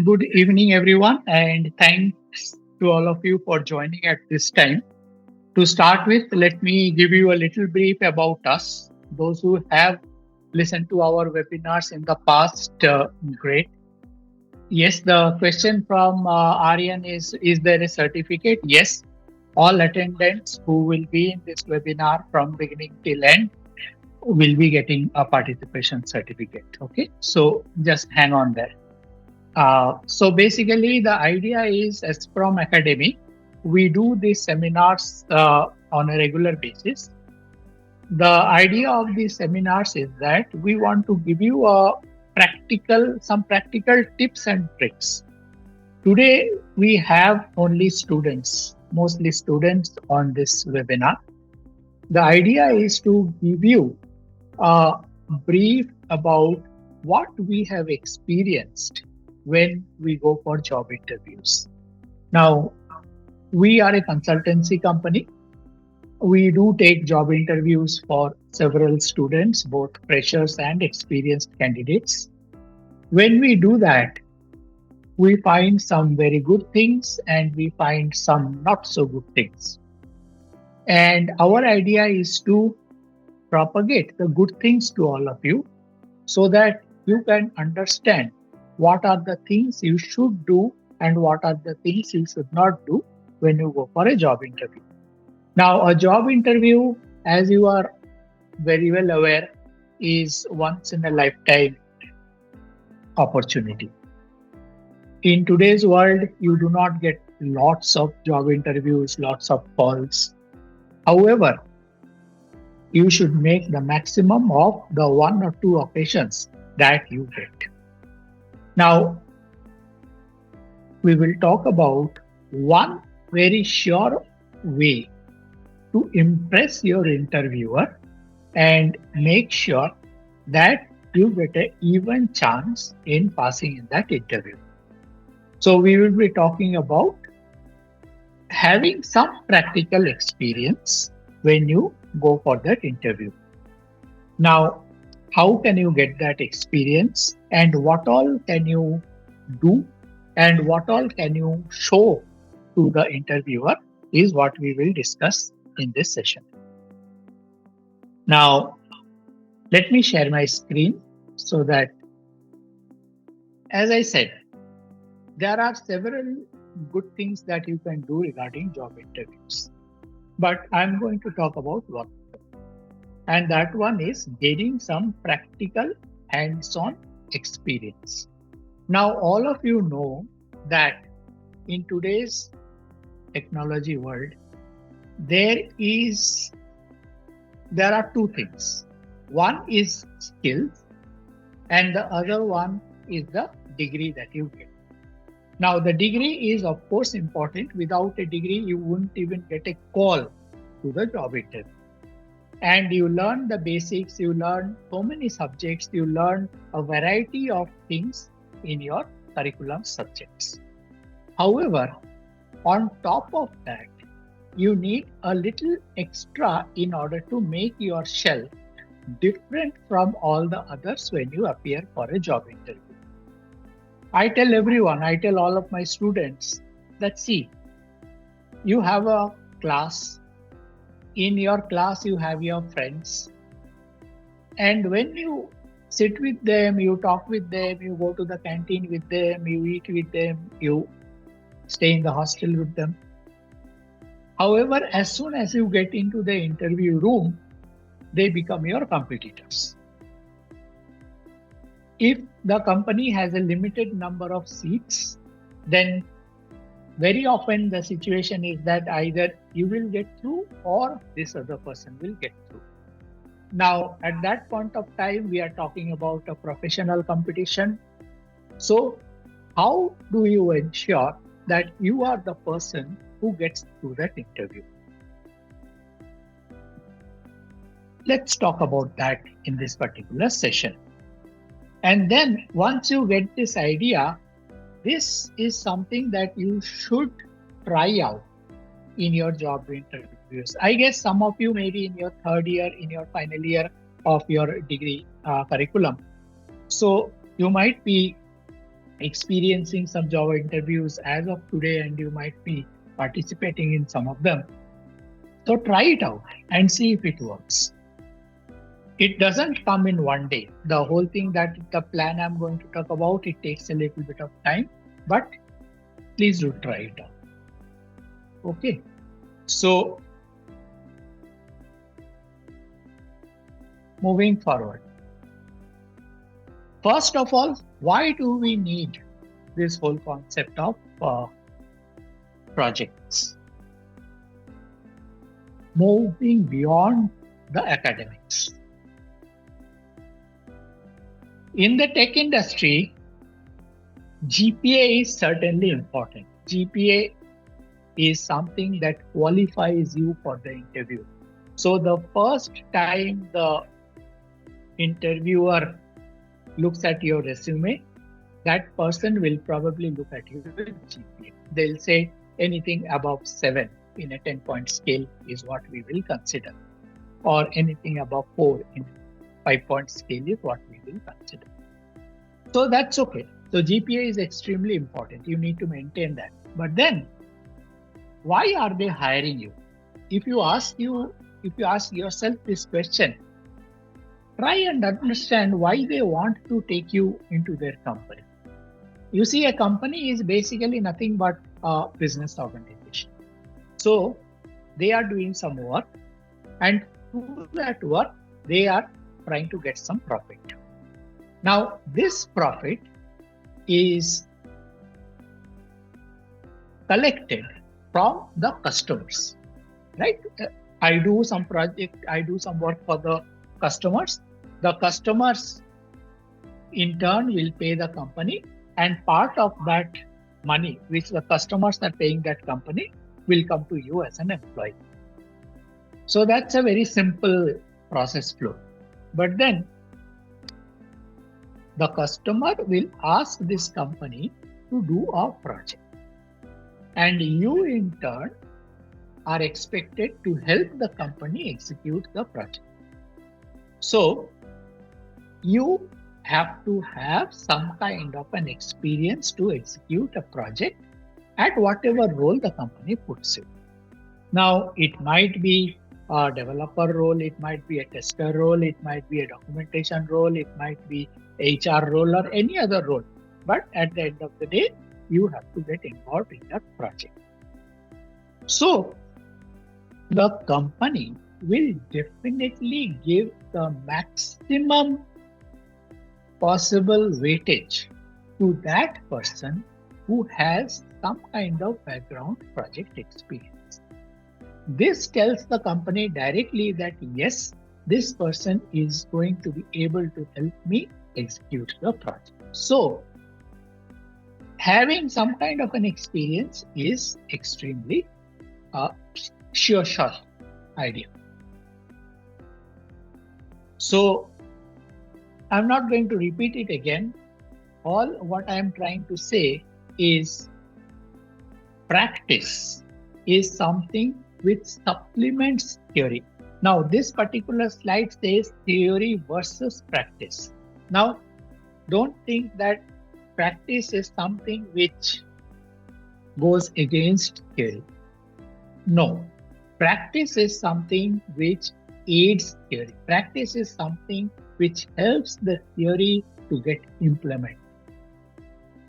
Good evening, everyone, and thanks to all of you for joining at this time. To start with, let me give you a little brief about us. Those who have listened to our webinars in the past, great. Yes, the question from Aryan is there a certificate? Yes, all attendants who will be in this webinar from beginning till end will be getting a participation certificate. Okay, so just hang on there. So basically, the idea is EssProM Academy. We do these seminars on a regular basis. The idea of these seminars is that we want to give you some practical tips and tricks. Today, we have only students, mostly students on this webinar. The idea is to give you a brief about what we have experienced when we go for job interviews. Now, we are a consultancy company. We do take job interviews for several students, both freshers and experienced candidates. When we do that, we find some very good things and we find some not so good things. And our idea is to propagate the good things to all of you so that you can understand what are the things you should do and what are the things you should not do when you go for a job interview. Now, a job interview, as you are very well aware, is once in a lifetime opportunity. In today's world, you do not get lots of job interviews, lots of calls. However, you should make the maximum of the one or two occasions that you get. Now, we will talk about one very sure way to impress your interviewer and make sure that you get an even chance in passing in that interview. So we will be talking about having some practical experience when you go for that interview. Now, how can you get that experience and what all can you do and what all can you show to the interviewer is what we will discuss in this session. Now, let me share my screen so that, as I said, there are several good things that you can do regarding job interviews. But I'm going to talk about one. And that one is gaining some practical hands-on experience. Now, all of you know that in today's technology world, there are two things. One is skills and the other one is the degree that you get. Now, the degree is of course important. Without a degree, you wouldn't even get a call to the job interview. And you learn the basics, you learn so many subjects, you learn a variety of things in your curriculum subjects. However, on top of that, you need a little extra in order to make yourself different from all the others when you appear for a job interview. I tell all of my students that see, you have a class. In your class, you have your friends. And when you sit with them, you talk with them, you go to the canteen with them, you eat with them, you stay in the hostel with them. However, as soon as you get into the interview room, they become your competitors. If the company has a limited number of seats, then very often the situation is that either you will get through or this other person will get through. Now, at that point of time, we are talking about a professional competition. So, how do you ensure that you are the person who gets through that interview? Let's talk about that in this particular session. And then once you get this idea, this is something that you should try out in your job interviews. I guess some of you may be in your third year, in your final year of your degree curriculum. So you might be experiencing some Java interviews as of today, and you might be participating in some of them. So try it out and see if it works. It doesn't come in one day. The whole thing, that the plan I'm going to talk about, it takes a little bit of time, but please do try it out. Okay. So moving forward. First of all, why do we need this whole concept of projects? Moving beyond the academics. In the tech industry, GPA is certainly important. GPA is something that qualifies you for the interview. So the first time the interviewer looks at your resume, that person will probably look at you with GPA. They'll say anything above 7 in a 10-point scale is what we will consider, or anything above 4 in a 5-point scale is what we will consider. So that's okay. So GPA is extremely important. You need to maintain that. But then, why are they hiring you? If you ask yourself this question, try and understand why they want to take you into their company. You see, a company is basically nothing but a business organization. So they are doing some work, and through that work, they are trying to get some profit. Now, this profit is collected from the customers, right? I do some project, I do some work for the customers. The customers in turn will pay the company, and part of that money which the customers are paying that company will come to you as an employee. So that's a very simple process flow. But then the customer will ask this company to do a project, and you in turn are expected to help the company execute the project. So you have to have some kind of an experience to execute a project at whatever role the company puts you. Now, it might be a developer role, it might be a tester role, it might be a documentation role, it might be HR role, or any other role. But at the end of the day, you have to get involved in that project. So the company will definitely give the maximum possible weightage to that person who has some kind of background project experience. This tells the company directly that yes, this person is going to be able to help me execute the project. So having some kind of an experience is extremely sure shot idea. So I'm not going to repeat it again. All what I am trying to say is practice is something which supplements theory. Now, this particular slide says theory versus practice. Now, don't think that practice is something which goes against theory. No, practice is something which aids theory. Practice is something which helps the theory to get implemented.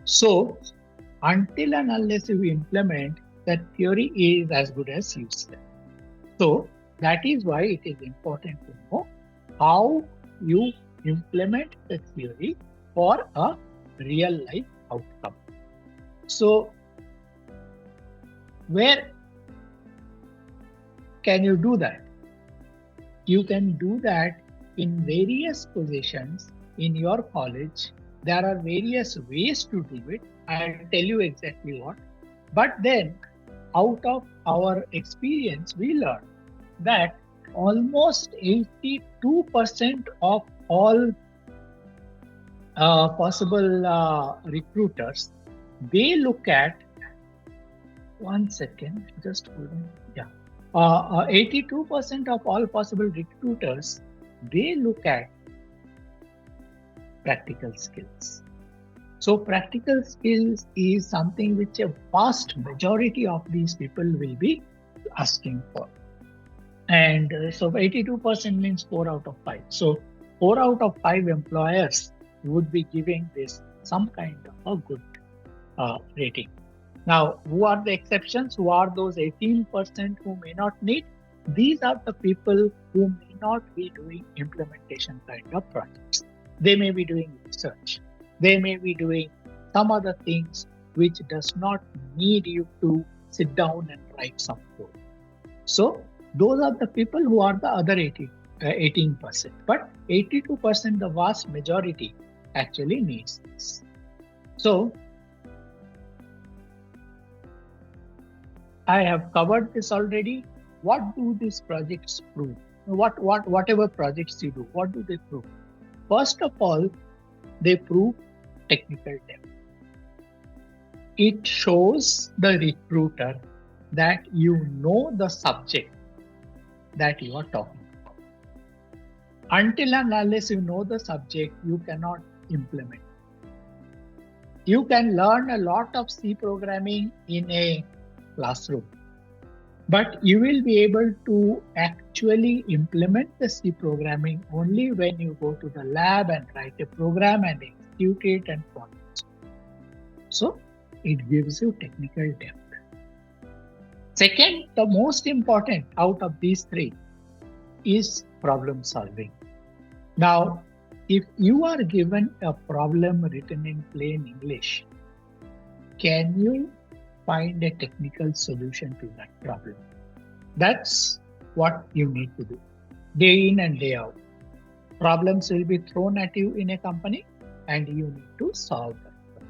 So, until and unless you implement, that theory is as good as useless. So, that is why it is important to know how you implement the theory for a real life outcome. So, where can you do that? You can do that in various positions in your college. There are various ways to do it. I'll tell you exactly what. But then, out of our experience, we learned that almost 82% of all possible recruiters, they look at, 1 second, just hold on. Yeah. 82% of all possible recruiters, they look at practical skills. So practical skills is something which a vast majority of these people will be asking for. And so 82% means 4 out of 5. So 4 out of 5 employers would be giving this some kind of a good rating. Now, who are the exceptions? Who are those 18% who may not need? These are the people who may not be doing implementation kind of projects. They may be doing research. They may be doing some other things which does not need you to sit down and write some code. So those are the people who are the other 18%. But 82%, the vast majority, actually needs this. So I have covered this already. What do these projects prove? Whatever projects you do, what do they prove? First of all, they prove technical depth. It shows the recruiter that you know the subject that you are talking about. Until and unless you know the subject, you cannot implement. You can learn a lot of C programming in a classroom, but you will be able to actually implement the C programming only when you go to the lab and write a program and execute it and follow it. So it gives you technical depth. Second, the most important out of these three is problem solving. Now, if you are given a problem written in plain English, can you find a technical solution to that problem? That's what you need to do. Day in and day out. Problems will be thrown at you in a company and you need to solve them.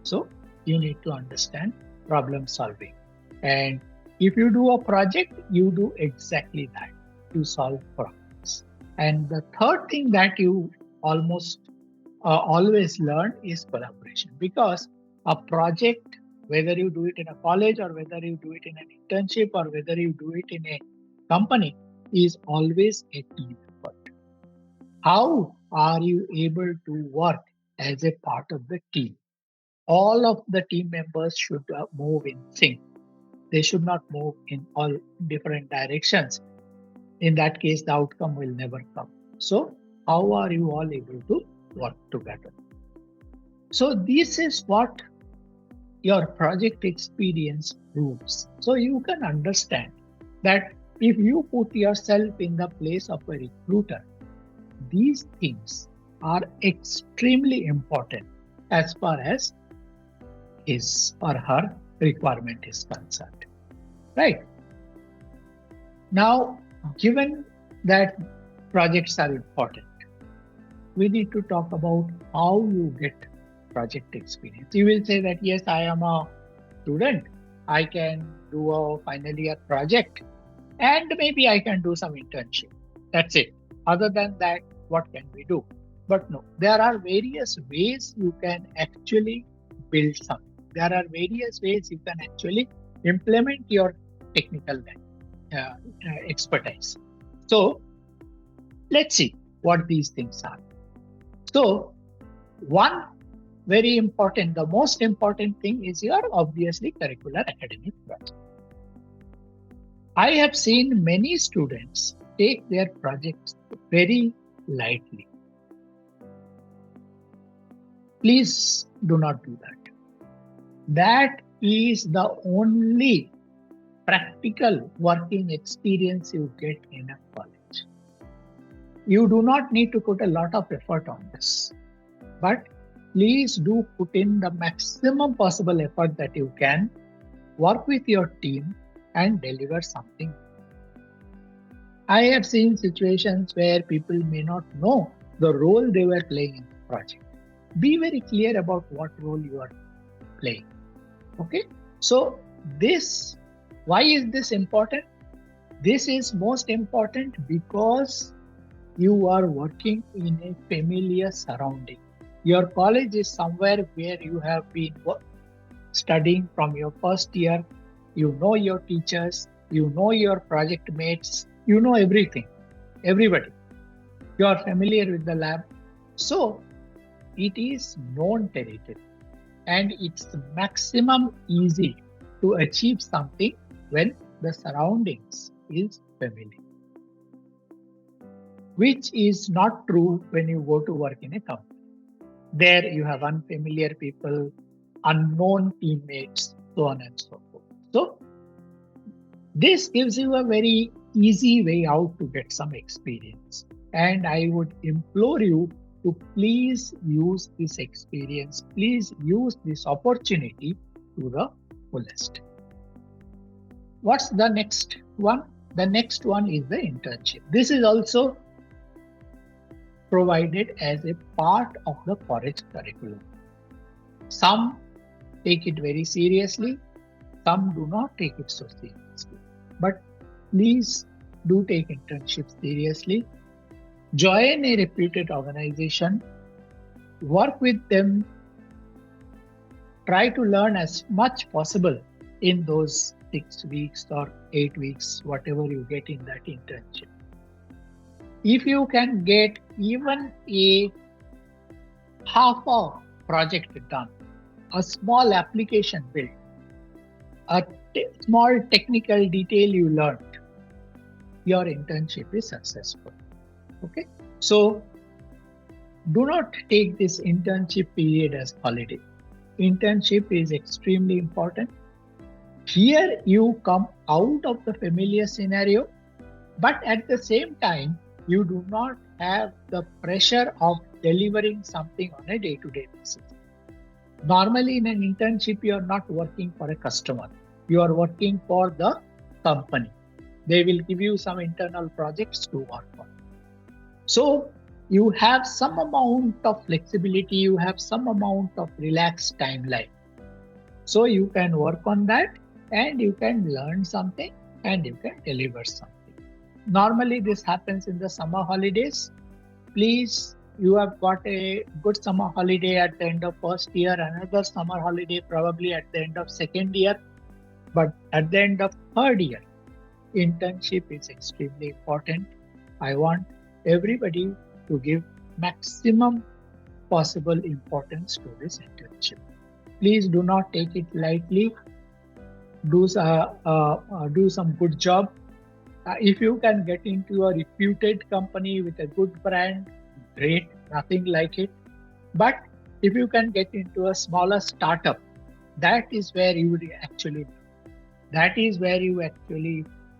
So you need to understand problem solving. And if you do a project, you do exactly that. You solve problems. And the third thing that you almost always learn is collaboration, because a project, whether you do it in a college or whether you do it in an internship or whether you do it in a company, is always a team effort. How are you able to work as a part of the team? All of the team members should move in sync. They should not move in all different directions. In that case, the outcome will never come. So how are you all able to work together? So this is what your project experience proves. So you can understand that if you put yourself in the place of a recruiter, these things are extremely important as far as his or her requirement is concerned. Right? Now, given that projects are important, we need to talk about how you get project experience. You will say that, yes, I am a student. I can do a final year project and maybe I can do some internship. That's it. Other than that, what can we do? But no, there are various ways you can actually build something. There are various ways you can actually implement your technical expertise. So let's see what these things are. So one very important, the most important thing is your obviously curricular academic project. I have seen many students take their projects very lightly. Please do not do that. That is the only practical working experience you get in a college. You do not need to put a lot of effort on this, but please do put in the maximum possible effort that you can, work with your team and deliver something. I have seen situations where people may not know the role they were playing in the project. Be very clear about what role you are playing. Okay? So why is this important? This is most important because you are working in a familiar surrounding. Your college is somewhere where you have been studying from your first year. You know your teachers, you know your project mates, you know everything, everybody. You are familiar with the lab. So It is known territory and it's maximum easy to achieve something when the surroundings is familiar, which is not true when you go to work in a company. There you have unfamiliar people, unknown teammates, so on and so forth. So this gives you a very easy way out to get some experience. And I would implore you to please use this experience, please use this opportunity to the fullest. What's the next one? The next one is the internship. This is also provided as a part of the college curriculum. Some take it very seriously, some do not take it so seriously. But please do take internships seriously. Join a reputed organization, work with them, try to learn as much possible in those 6 weeks or 8 weeks, whatever you get in that internship. If you can get even a half a project done, a small application built, a small technical detail you learned, your internship is successful. Okay, so do not take this internship period as holiday. Internship is extremely important. Here you come out of the familiar scenario, but at the same time, you do not have the pressure of delivering something on a day-to-day basis. Normally in an internship, you are not working for a customer. You are working for the company. They will give you some internal projects to work on. So you have some amount of flexibility, you have some amount of relaxed timeline. So you can work on that and you can learn something and you can deliver something. Normally this happens in the summer holidays. Please, you have got a good summer holiday at the end of first year, another summer holiday probably at the end of second year. But at the end of third year, internship is extremely important. I want everybody to give maximum possible importance to this internship. Please do not take it lightly. Do some good job. If you can get into a reputed company with a good brand, great, nothing like it. But if you can get into a smaller startup, that is where you would actually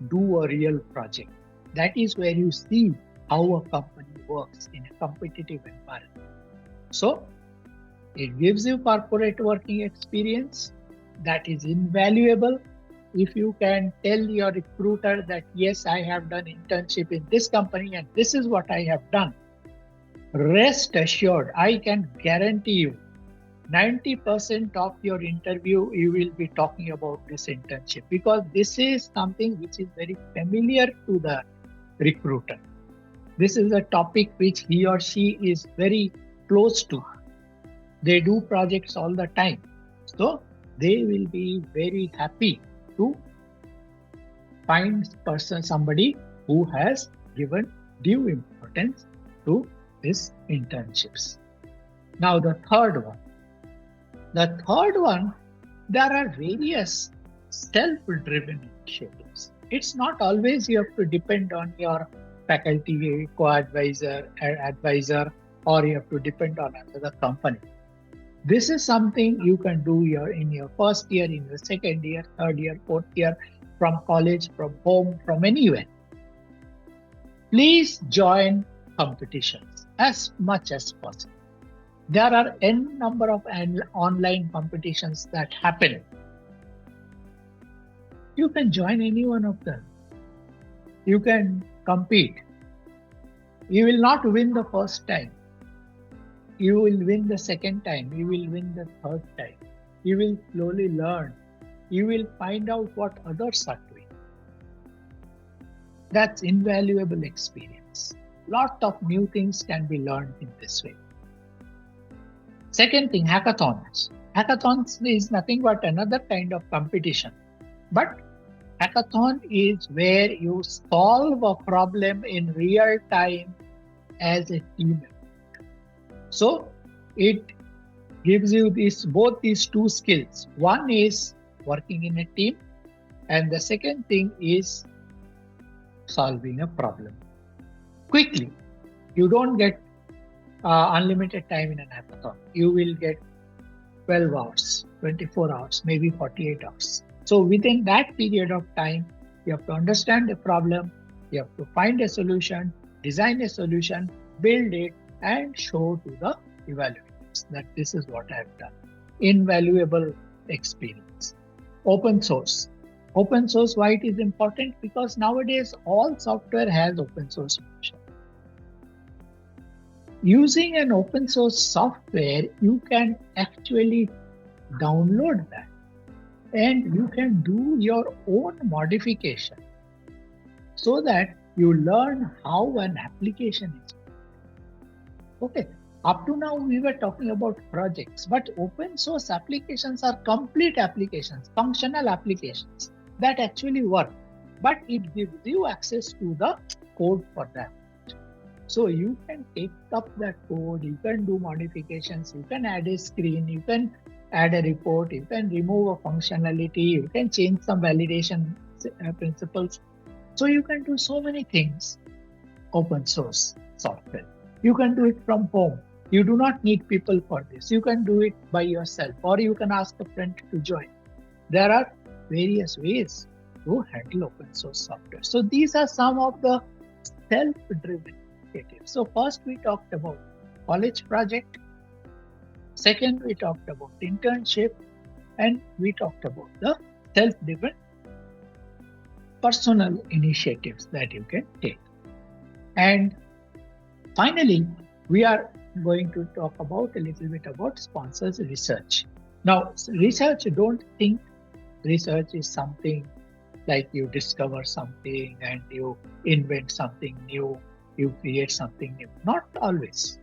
do a real project. That is where you see how a company works in a competitive environment. So it gives you corporate working experience that is invaluable. If you can tell your recruiter that, yes, I have done internship in this company and this is what I have done, rest assured, I can guarantee you 90% of your interview, you will be talking about this internship, because this is something which is very familiar to the recruiter. This is a topic which he or she is very close to. They do projects all the time. So they will be very happy to find somebody who has given due importance to these internships. Now the third one, there are various self-driven initiatives. It's not always you have to depend on your faculty co-advisor, advisor, or you have to depend on another company. This is something you can do in your first year, in your second year, third year, fourth year, from college, from home, from anywhere. Please join competitions as much as possible. There are n number of online competitions that happen. You can join any one of them. You can compete. You will not win the first time. You will win the second time. You will win the third time. You will slowly learn. You will find out what others are doing. That's invaluable experience. Lot of new things can be learned in this way. Second thing, hackathons. Hackathons is nothing but another kind of competition. But hackathon is where you solve a problem in real time as a team. So It gives you both these two skills. One is working in a team, and the second thing is solving a problem quickly. You don't get unlimited time in an hackathon. You will get 12 hours, 24 hours, maybe 48 hours. So within that period of time, you have to understand the problem, you have to find a solution, design a solution, build it, and show to the evaluators that this is what I have done. Invaluable experience. Open source. Open source, why it is important? Because nowadays all software has open source version. Using an open source software, you can actually download that and you can do your own modification so that you learn how an application is. Okay, up to now we were talking about projects, but open source applications are complete applications, functional applications that actually work, but it gives you access to the code for that. So you can take up that code, you can do modifications, you can add a screen, you can add a report, you can remove a functionality, you can change some validation principles. So you can do so many things, open source software. You can do it from home. You do not need people for this. You can do it by yourself, or you can ask a friend to join. There are various ways to handle open source software. So these are some of the self-driven initiatives. So first we talked about college project. Second, we talked about internship, and we talked about the self-driven personal initiatives that you can take. And finally, we are going to talk about a little bit about sponsors research. Now, research, don't think research is something like you discover something and you invent something new, you create something new. Not always.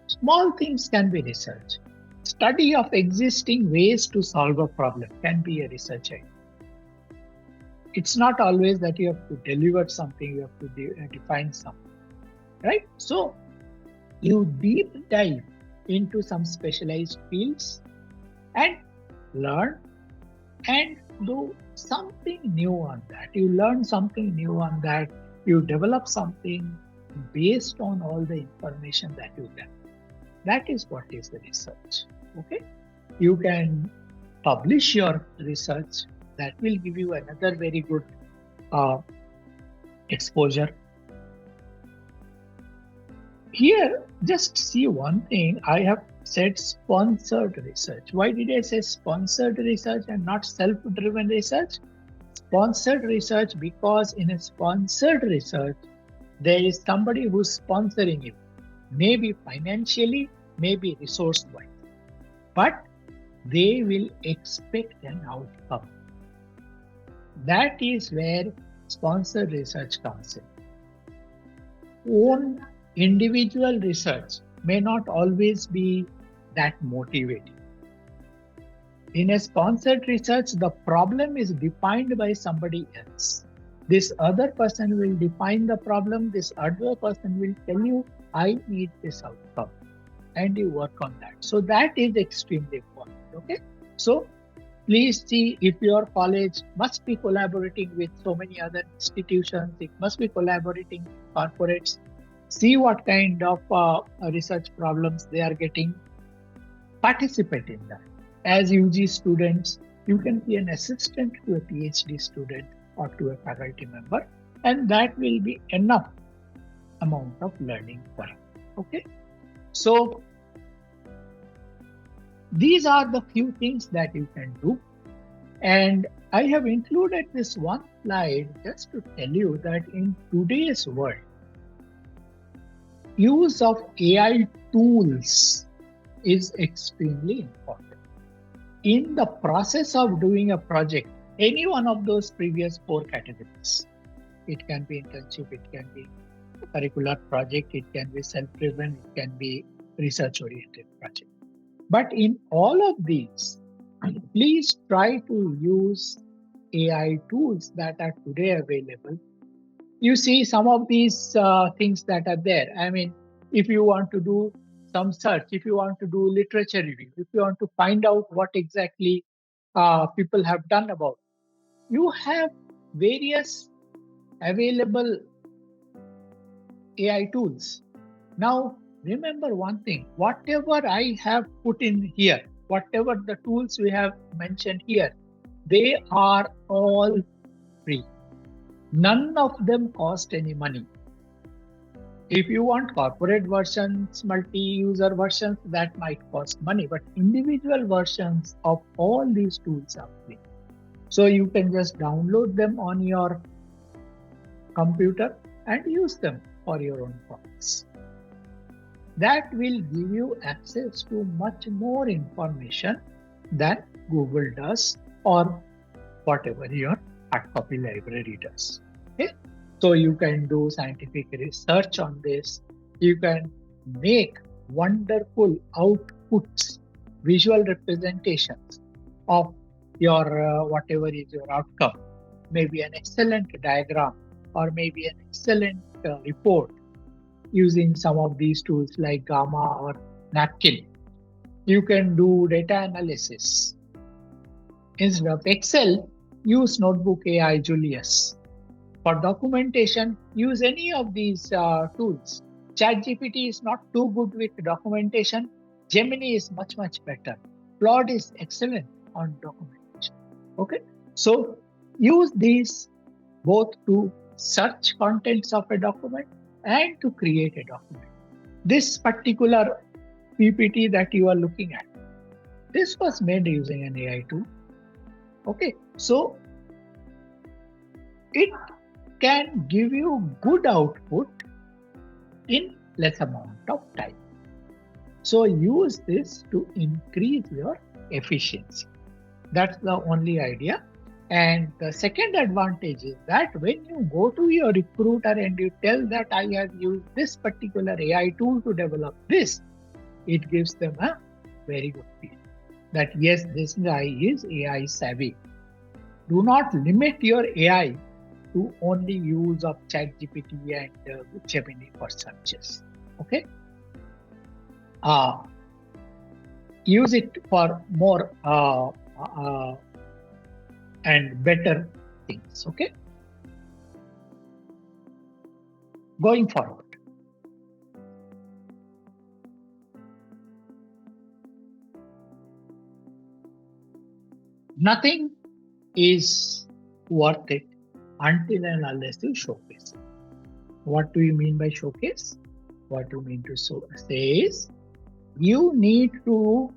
Small things can be research. Study of existing ways to solve a problem can be a research idea. It's not always that you have to deliver something, you have to define something, right? So you deep dive into some specialized fields and learn and do something new on that. You learn something new on that. You develop something based on all the information that you get. That is what is the research. Okay, you can publish your research. That will give you another very good exposure. Here, just see one thing. I have said sponsored research. Why did I say sponsored research and not self-driven research? Sponsored research because in a sponsored research, there is somebody who's sponsoring you, maybe financially, maybe resource-wise, but they will expect an outcome. That is where sponsored research comes in. Own individual research may not always be that motivating. In a sponsored research, the problem is defined by somebody else. This other person will define the problem. This other person will tell you, I need this outcome. And you work on that. So that is extremely important. Okay. So please see if your college must be collaborating with so many other institutions. It must be collaborating with corporates. See what kind of research problems they are getting. Participate in that. As UG students, you can be an assistant to a PhD student or to a faculty member, and that will be enough amount of learning for you. Okay. So these are the few things that you can do. And I have included this one slide just to tell you that in today's world, use of AI tools is extremely important. In the process of doing a project, any one of those previous 4 categories, it can be internship, it can be a curricular project, it can be self-driven, it can be research-oriented project. But in all of these, please try to use AI tools that are today available. You see some of these things that are there. I mean, if you want to do some search, if you want to do literature review, if you want to find out what exactly people have done about, you have various available AI tools. Now, remember one thing, whatever I have put in here, whatever the tools we have mentioned here, they are all free. None of them cost any money. If you want corporate versions, multi-user versions, that might cost money, but individual versions of all these tools are free. So you can just download them on your computer and use them for your own purpose. That will give you access to much more information than Google does or whatever your hard copy library does. Okay? So you can do scientific research on this. You can make wonderful outputs, visual representations of your whatever is your outcome. Maybe an excellent diagram or maybe an excellent report using some of these tools like Gamma or Napkin. You can do data analysis. Instead of Excel, use Notebook AI Julius. For documentation, use any of these tools. ChatGPT is not too good with documentation. Gemini is much better. Claude is excellent on documentation. Okay, so use these both to search contents of a document and to create a document. This particular PPT that you are looking at, this was made using an AI tool. Okay, so it can give you good output in less amount of time. So use this to increase your efficiency. That's the only idea. And the second advantage is that when you go to your recruiter and you tell that I have used this particular AI tool to develop this, it gives them a very good feel that yes, this guy is AI savvy. Do not limit your AI to only use of ChatGPT and Gemini for searches. Okay. Use it for more and better things. Okay. Going forward. Nothing is worth it until and unless you showcase. What do you mean by showcase? What you mean to say is you need to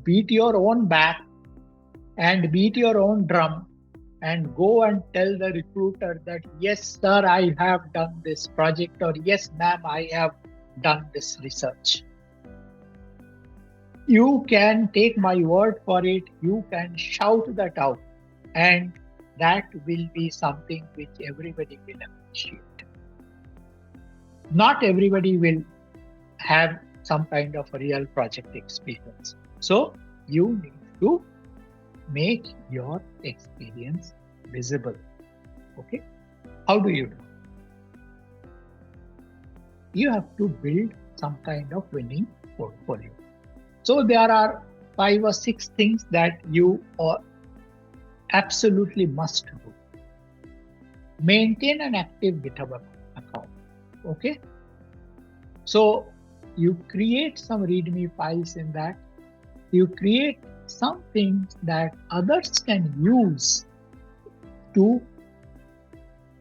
beat your own back and beat your own drum and go and tell the recruiter that yes sir, I have done this project, or yes ma'am, I have done this research. You can take my word for it, you can shout that out, and that will be something which everybody will appreciate. Not everybody will have some kind of a real project experience. So you need to make your experience visible. Okay? How do you do? You have to build some kind of winning portfolio. So there are 5 or 6 things that you absolutely must do. Maintain an active GitHub account. Okay? So you create some README files in that. You create some things that others can use to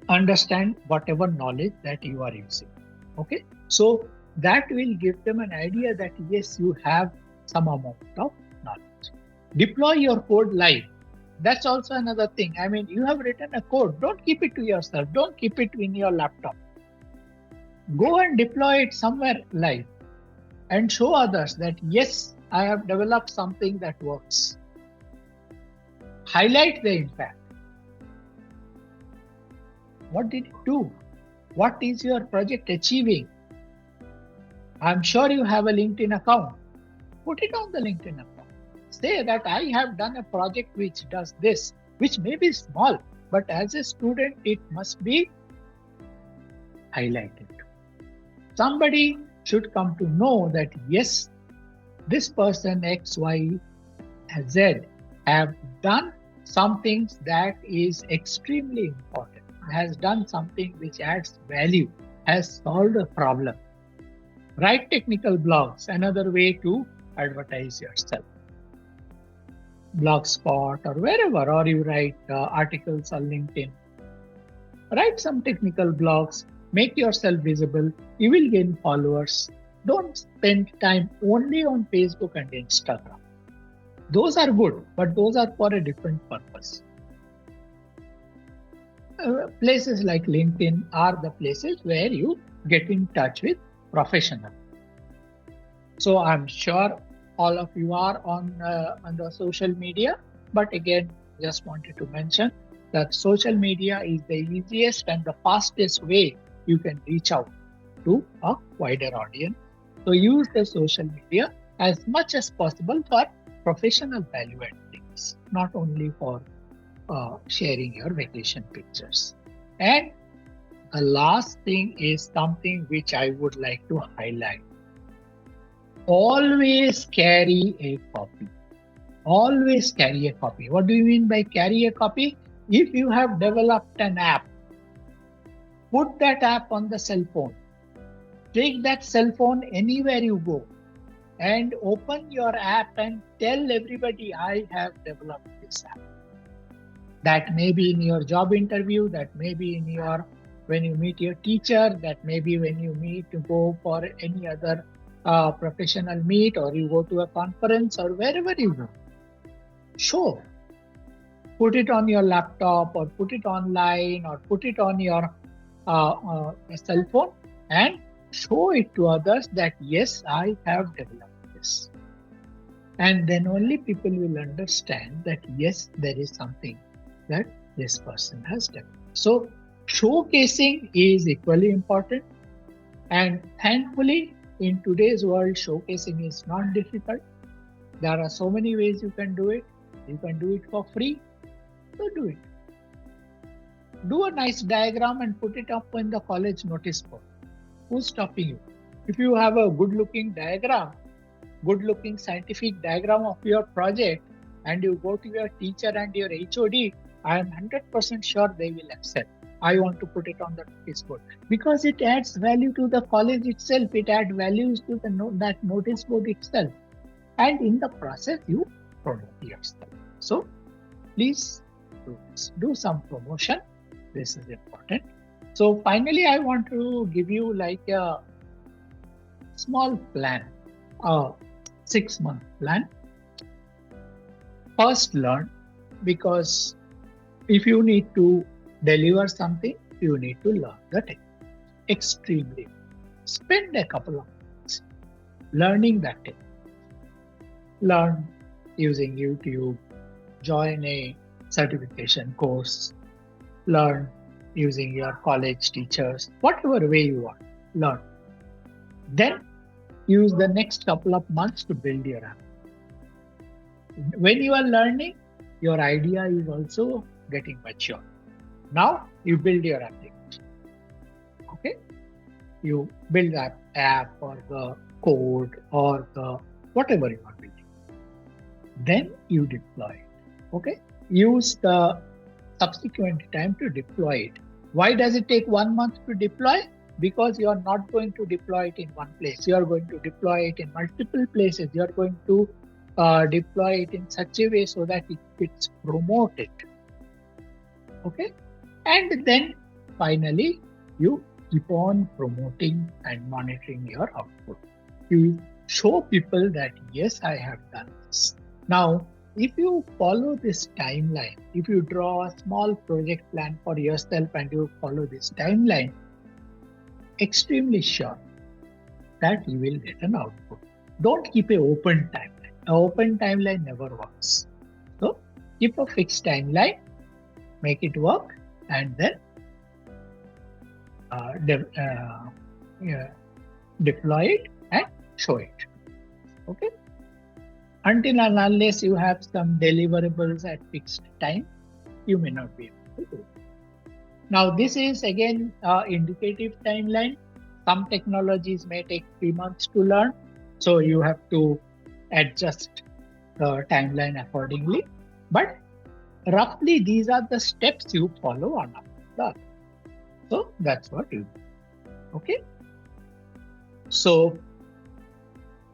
understand whatever knowledge that you are using. Okay? So that will give them an idea that yes, you have some amount of knowledge. Deploy your code live. That's also another thing. I mean, you have written a code. Don't keep it to yourself. Don't keep it in your laptop. Go and deploy it somewhere live and show others that yes, I have developed something that works. Highlight the impact. What did it do? What is your project achieving? I'm sure you have a LinkedIn account. Put it on the LinkedIn account. Say that I have done a project which does this, which may be small, but as a student, it must be highlighted. Somebody should come to know that yes, this person X, Y, Z have done something that is extremely important, has done something which adds value, has solved a problem. Write technical blogs, another way to advertise yourself. Blogspot or wherever, or you write articles on LinkedIn. Write some technical blogs, make yourself visible, you will gain followers. Don't spend time only on Facebook and Instagram. Those are good, but those are for a different purpose. Places like LinkedIn are the places where you get in touch with professionals. So I'm sure all of you are on the social media, but again, just wanted to mention that social media is the easiest and the fastest way you can reach out to a wider audience. So use the social media as much as possible for professional value add things, not only for sharing your vacation pictures. And the last thing is something which I would like to highlight. Always carry a copy. Always carry a copy. What do you mean by carry a copy? If you have developed an app, put that app on the cell phone. Take that cell phone anywhere you go and open your app and tell everybody, I have developed this app. That may be in your job interview, that may be in your when you meet your teacher, that may be when you meet to go for any other professional meet, or you go to a conference, or wherever you go. Show. Put it on your laptop, or put it online, or put it on your cell phone and show it to others that yes, I have developed this. And then only people will understand that yes, there is something that this person has done. So showcasing is equally important, and thankfully in today's world showcasing is not difficult. There are so many ways you can do it. You can do it for free, so do it. Do a nice diagram and put it up in the college notice board. Who's stopping you? If you have a good looking diagram, good looking scientific diagram of your project, and you go to your teacher and your HOD, I am 100% sure they will accept. I want to put it on the notice board because it adds value to the college itself. It adds values to that notice board itself. And in the process, you promote yourself. So please do some promotion. This is important. So finally, I want to give you like a small plan, a 6-month plan. First, learn, because if you need to deliver something, you need to learn the technique. Extremely. Spend a couple of months learning that technique. Learn using YouTube, join a certification course, learn using your college teachers, whatever way you want, learn. Then use the next couple of months to build your app. When you are learning, your idea is also getting mature. Now you build your application. Okay? You build that app or the code or the whatever you are building. Then you deploy it. Okay? Use the subsequent time to deploy it. Why does it take 1 month to deploy? Because you are not going to deploy it in one place. You are going to deploy it in multiple places. You are going to deploy it in such a way so that it gets promoted. Okay? And then finally, you keep on promoting and monitoring your output. You show people that yes, I have done this. Now, if you follow this timeline, if you draw a small project plan for yourself and you follow this timeline, extremely sure that you will get an output. Don't keep an open timeline. An open timeline never works. So keep a fixed timeline, make it work, and then deploy it and show it. Okay? Until and unless you have some deliverables at fixed time, you may not be able to do it. Now, this is again indicative timeline. Some technologies may take 3 months to learn, so you have to adjust the timeline accordingly. But roughly, these are the steps you follow on that. So that's what you do. Okay. So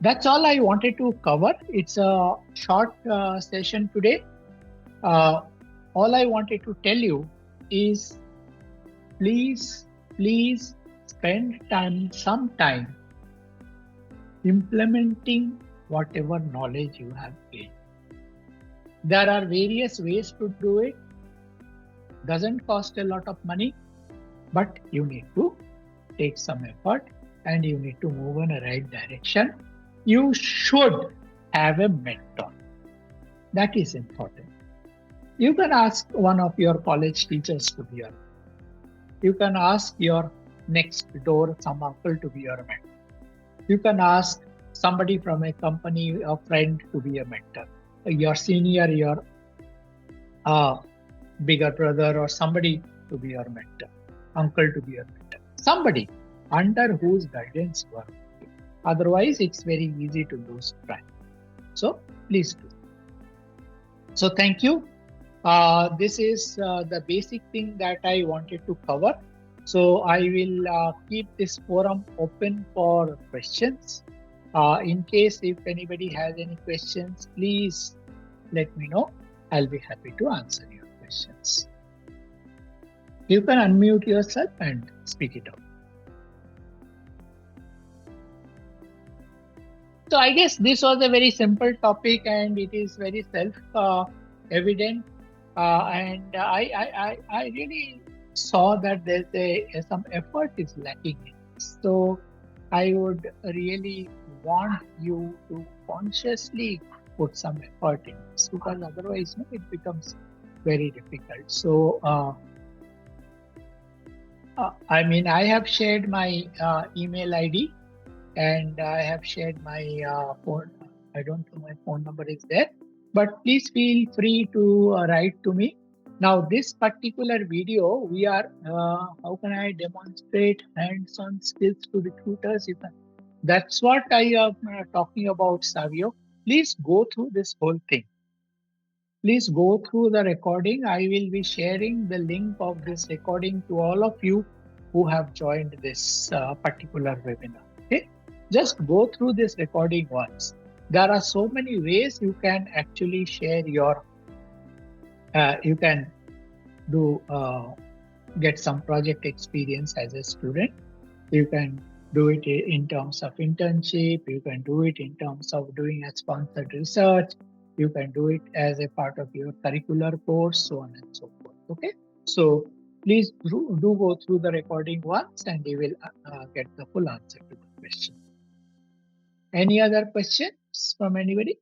that's all I wanted to cover. It's a short session today. All I wanted to tell you is please spend some time implementing whatever knowledge you have gained. There are various ways to do it. Doesn't cost a lot of money, but you need to take some effort and you need to move in the right direction. You should have a mentor. That is important. You can ask one of your college teachers to be your mentor. You can ask your next door some uncle to be your mentor. You can ask somebody from a company, a friend to be a mentor. Your senior, your bigger brother or somebody to be your mentor. Uncle to be your mentor. Somebody under whose guidance you are. Otherwise, it's very easy to lose track. So please do. So thank you. This is the basic thing that I wanted to cover. So I will keep this forum open for questions. In case if anybody has any questions, please let me know. I'll be happy to answer your questions. You can unmute yourself and speak it out. So I guess this was a very simple topic and it is very self-evident. And I really saw that there's some effort is lacking in this. So I would really want you to consciously put some effort in this, because otherwise it becomes very difficult. So I have shared my email ID and I have shared my phone. I don't know my phone number is there, but please feel free to write to me. Now this particular video, we are, how can I demonstrate hands-on skills to recruiters? That's what I am talking about, Savio. Please go through this whole thing. Please go through the recording. I will be sharing the link of this recording to all of you who have joined this particular webinar. Okay, just go through this recording once. There are so many ways you can actually share your, you can do, get some project experience as a student. You can do it in terms of internship. You can do it in terms of doing a sponsored research. You can do it as a part of your curricular course, so on and so forth. Okay, so please do go through the recording once and you will get the full answer to the question. Any other questions from anybody?